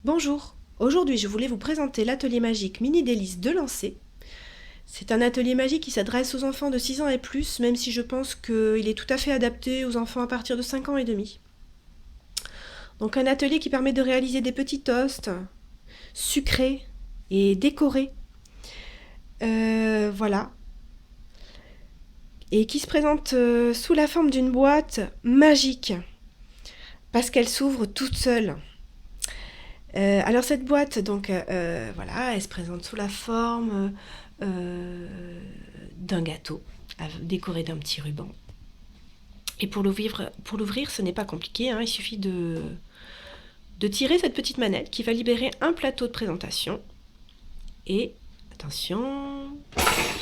Bonjour, aujourd'hui je voulais vous présenter l'atelier magique Mini Délices de Lancé. C'est un atelier magique qui s'adresse aux enfants de 6 ans et plus, même si je pense qu'il est tout à fait adapté aux enfants à partir de 5 ans et demi. Donc un atelier qui permet de réaliser des petits toasts sucrés et décorés. Voilà. Et qui se présente sous la forme d'une boîte magique, parce qu'elle s'ouvre toute seule. Alors cette boîte, donc voilà, elle se présente sous la forme d'un gâteau décoré d'un petit ruban. Et pour l'ouvrir, ce n'est pas compliqué, hein, il suffit de tirer cette petite manette qui va libérer un plateau de présentation. Et attention,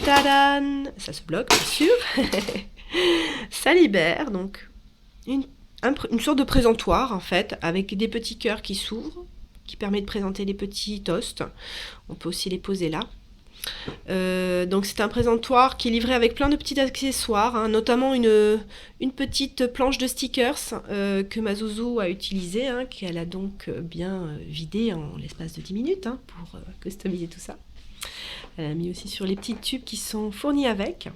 tadam, ça se bloque bien sûr. Ça libère donc une sorte de présentoir en fait, avec des petits cœurs qui s'ouvrent, qui permet de présenter des petits toasts. On peut aussi les poser là. Donc c'est un présentoir qui est livré avec plein de petits accessoires, hein, notamment une petite planche de stickers que ma Zouzou a utilisée, hein, qu'elle a donc bien vidée en l'espace de 10 minutes hein, pour customiser tout ça. Elle a mis aussi sur les petits tubes qui sont fournis avec.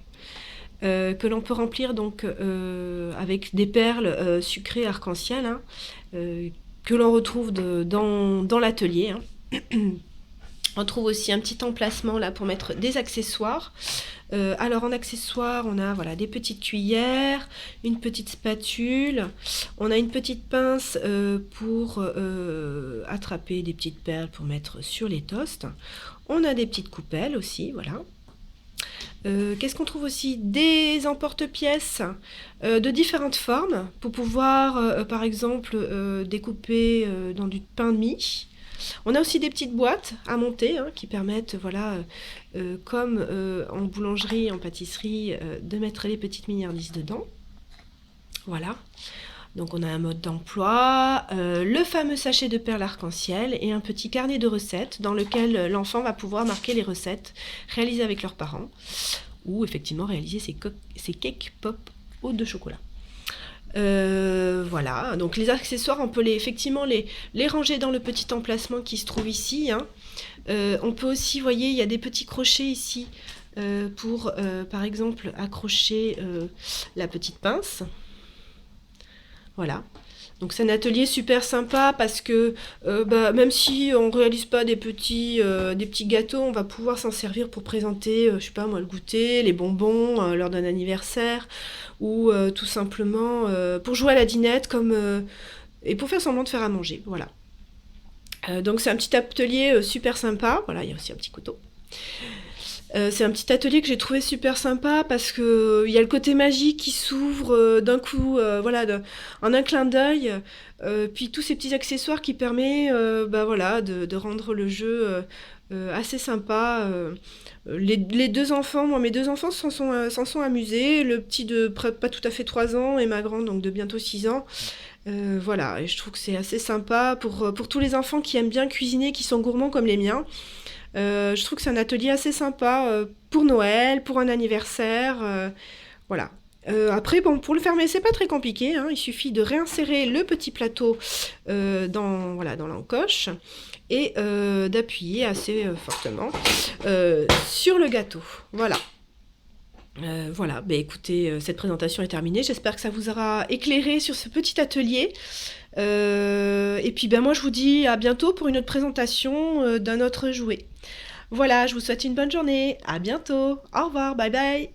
Que l'on peut remplir donc avec des perles sucrées arc-en-ciel, hein, que l'on retrouve dans l'atelier. Hein. On trouve aussi un petit emplacement là pour mettre des accessoires. Alors en accessoires, on a voilà, des petites cuillères, une petite spatule, on a une petite pince pour attraper des petites perles pour mettre sur les toasts. On a des petites coupelles aussi, voilà. Qu'est-ce qu'on trouve aussi? Des emporte-pièces de différentes formes pour pouvoir, par exemple, découper dans du pain de mie. On a aussi des petites boîtes à monter hein, qui permettent, voilà, comme en boulangerie, en pâtisserie, de mettre les petites mignardises dedans. Voilà. Donc on a un mode d'emploi, le fameux sachet de perles arc-en-ciel et un petit carnet de recettes dans lequel l'enfant va pouvoir marquer les recettes réalisées avec leurs parents ou effectivement réaliser ses cakes pop au de chocolat. Voilà, donc les accessoires, on peut effectivement les ranger dans le petit emplacement qui se trouve ici. Hein. On peut aussi, vous voyez, il y a des petits crochets ici pour, par exemple, accrocher la petite pince. Voilà. Donc c'est un atelier super sympa parce que même si on ne réalise pas des petits gâteaux, on va pouvoir s'en servir pour présenter, je sais pas moi, le goûter, les bonbons lors d'un anniversaire ou tout simplement pour jouer à la dinette et pour faire semblant de faire à manger. Voilà. Donc c'est un petit atelier super sympa. Voilà, il y a aussi un petit couteau. C'est un petit atelier que j'ai trouvé super sympa parce que il y a le côté magique qui s'ouvre d'un coup, voilà, en un clin d'œil. Puis tous ces petits accessoires qui permettent voilà, de rendre le jeu assez sympa. Les deux enfants, moi mes deux enfants s'en sont amusés. Le petit de pas tout à fait 3 ans et ma grande donc de bientôt 6 ans. Voilà, et je trouve que c'est assez sympa pour tous les enfants qui aiment bien cuisiner, qui sont gourmands comme les miens. Je trouve que c'est un atelier assez sympa pour Noël, pour un anniversaire, voilà. Après, bon, pour le fermer, c'est pas très compliqué, hein, il suffit de réinsérer le petit plateau voilà, dans l'encoche et d'appuyer assez fortement sur le gâteau. Voilà. Voilà, bah écoutez, cette présentation est terminée. J'espère que ça vous aura éclairé sur ce petit atelier. Et puis ben moi je vous dis à bientôt pour une autre présentation d'un autre jouet. Voilà, je vous souhaite une bonne journée. À bientôt. Au revoir, bye bye.